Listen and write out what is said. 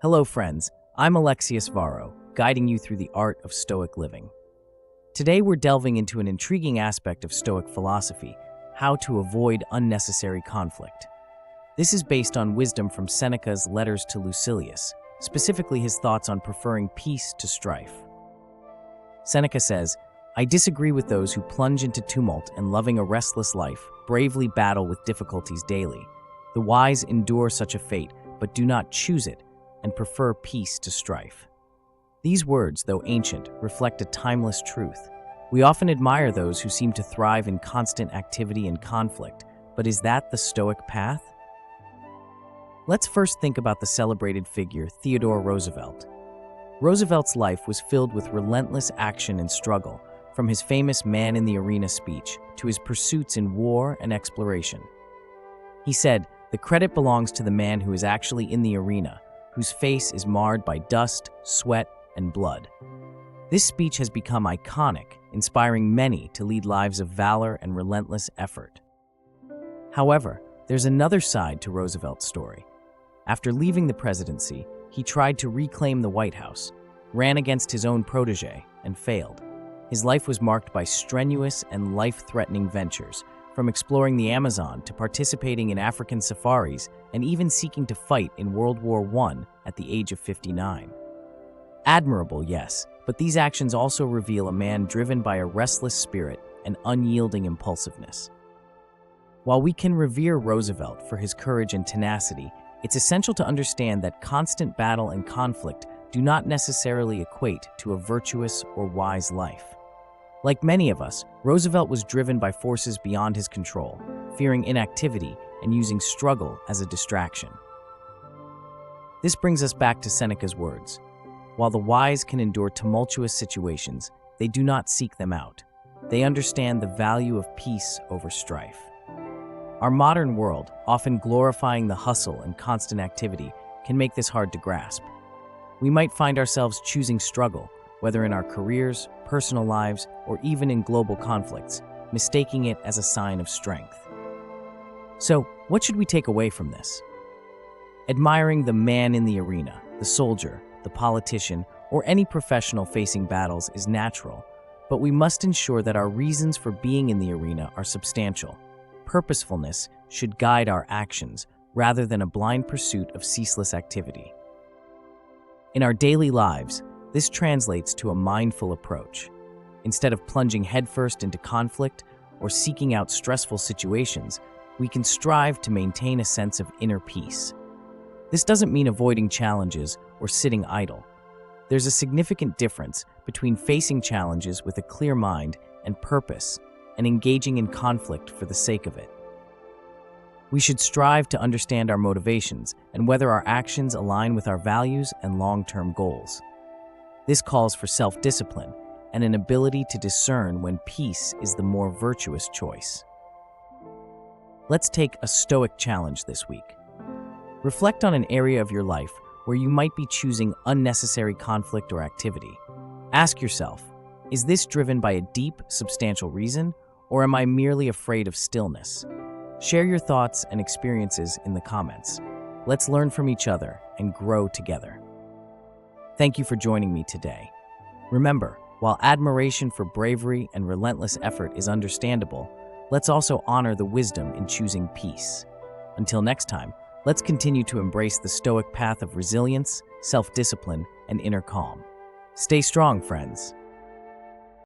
Hello, friends. I'm Alexius Varro, guiding you through the art of Stoic living. Today, we're delving into an intriguing aspect of Stoic philosophy: how to avoid unnecessary conflict. This is based on wisdom from Seneca's letters to Lucilius, specifically his thoughts on preferring peace to strife. Seneca says, "I disagree with those who plunge into tumult and, loving a restless life, bravely battle with difficulties daily. The wise endure such a fate, but do not choose it, and prefer peace to strife." These words, though ancient, reflect a timeless truth. We often admire those who seem to thrive in constant activity and conflict, but is that the Stoic path? Let's first think about the celebrated figure Theodore Roosevelt. Roosevelt's life was filled with relentless action and struggle, from his famous man in the arena speech to his pursuits in war and exploration. He said, "The credit belongs to the man who is actually in the arena, whose face is marred by dust, sweat, and blood." This speech has become iconic, inspiring many to lead lives of valor and relentless effort. However, there's another side to Roosevelt's story. After leaving the presidency, he tried to reclaim the White House, ran against his own protege, and failed. His life was marked by strenuous and life-threatening ventures, from exploring the Amazon to participating in African safaris and even seeking to fight in World War I at the age of 59. Admirable, yes, but these actions also reveal a man driven by a restless spirit and unyielding impulsiveness. While we can revere Roosevelt for his courage and tenacity, it's essential to understand that constant battle and conflict do not necessarily equate to a virtuous or wise life. Like many of us, Roosevelt was driven by forces beyond his control, fearing inactivity and using struggle as a distraction. This brings us back to Seneca's words: "While the wise can endure tumultuous situations, they do not seek them out. They understand the value of peace over strife." Our modern world, often glorifying the hustle and constant activity, can make this hard to grasp. We might find ourselves choosing struggle, whether in our careers, personal lives, or even in global conflicts, mistaking it as a sign of strength. So, what should we take away from this? Admiring the man in the arena, the soldier, the politician, or any professional facing battles is natural, but we must ensure that our reasons for being in the arena are substantial. Purposefulness should guide our actions rather than a blind pursuit of ceaseless activity. In our daily lives, this translates to a mindful approach. Instead of plunging headfirst into conflict or seeking out stressful situations, we can strive to maintain a sense of inner peace. This doesn't mean avoiding challenges or sitting idle. There's a significant difference between facing challenges with a clear mind and purpose and engaging in conflict for the sake of it. We should strive to understand our motivations and whether our actions align with our values and long-term goals. This calls for self-discipline and an ability to discern when peace is the more virtuous choice. Let's take a Stoic challenge this week. Reflect on an area of your life where you might be choosing unnecessary conflict or activity. Ask yourself, is this driven by a deep, substantial reason, or am I merely afraid of stillness? Share your thoughts and experiences in the comments. Let's learn from each other and grow together. Thank you for joining me today. Remember, while admiration for bravery and relentless effort is understandable, let's also honor the wisdom in choosing peace. Until next time, let's continue to embrace the Stoic path of resilience, self-discipline, and inner calm. Stay strong, friends.